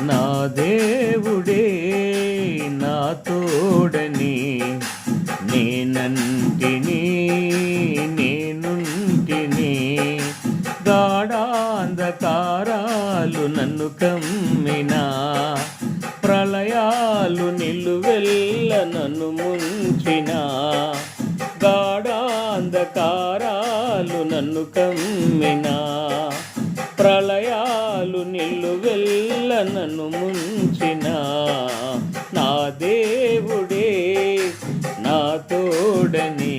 నా దేవుడే నా తోడని నేనుంటిని గాఢాంధకారాలు నన్ను కమ్మినా ప్రళయాలు నిలువెల్ల నన్ను ముంచిన గాఢాంధకారాలు నన్ను కమ్మినా ప్రళయాలు నిలువెల్ల నన్ను ముంచిన నా దేవుడే నా తోడని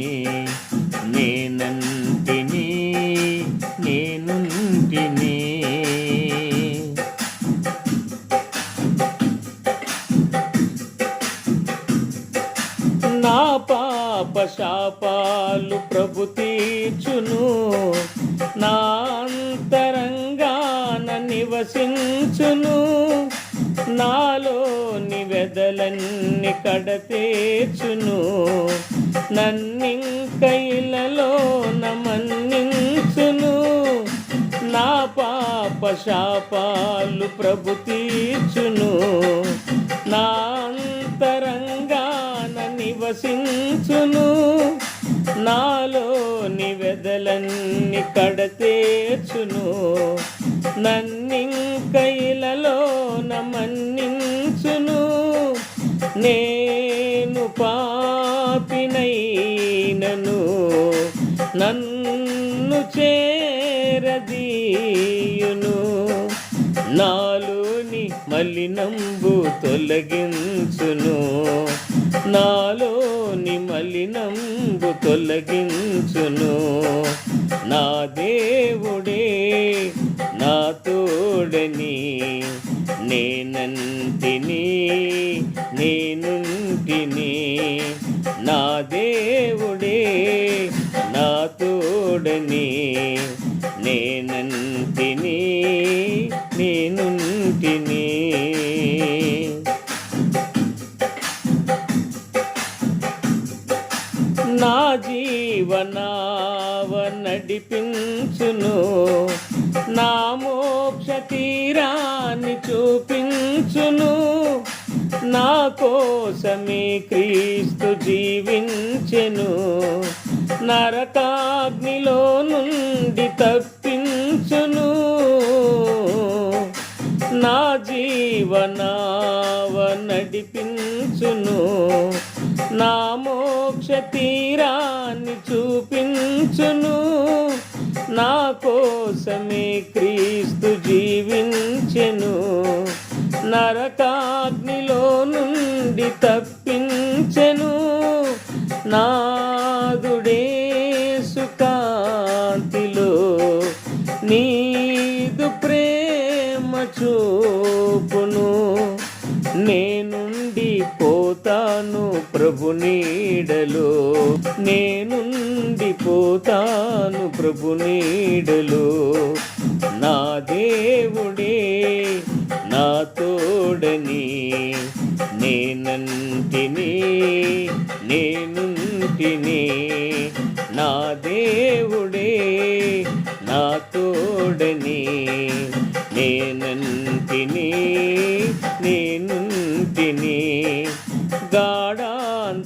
నేనుంటిని నా పాప శాపాలు ప్రభు తీర్చును నా అంతరంగాన నివసించును నాలోని వెదలన్నీ కడతేర్చును నన్నింక ఇలలోన మన్నించును నా పాప శాపాలు ప్రభు తీర్చును నా అంతరంగాన నివసించును నాలోని వెదలన్నీ కడతేర్చును నన్నింక ఇలలోన మన్నించును నేను పాపినైనను నన్ను చేరదీయును నాలోని మలినంబు తొలగించును నాలోని మలినంబు తొలగించును నా దేవుడే నా తోడని నేనుంటిని నా దేవుడే నా తోడని నేనుంటిని నా జీవనావ నడిపించును నా మోక్ష తీరాన్ని చూపించును నా కోసమే క్రీస్తు జీవించెను నరకాగ్నిలో నుండి తప్పించును నా జీవనావ నడిపించును నా మోక్ష తీరాన్ని చూపించును నా కోసమే క్రీస్తు జీవించెను నరకాగ్నిలో నుండి తప్పించెను నాదుడేసు కాంతిలో నీదు ప్రేమ చూపును నేనుండి పోతాను ప్రభు నీడలో నేనుండి పోతాను ప్రభు నీడలో నా దేవుడే నా తోడని నేనుంటిని నా దేవుడే నా తోడని నేనుంటిని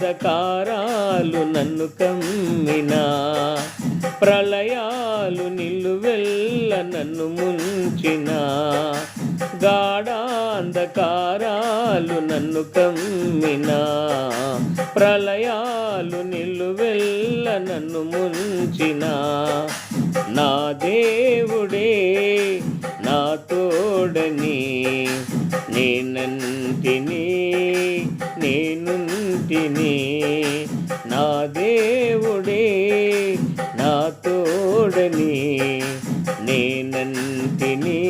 గాఢాంధకారాలు నన్ను కమ్మినా ప్రళయాలు నిలువెల్ల నన్ను ముంచిన గాఢాంధకారాలు నన్ను కమ్మినా ప్రళయాలు నిలువెల్ల నన్ను ముంచిన నా దేవుడే నా తోడని నేనుంటిని నా దేవుడే నా తోడని నేనుంటిని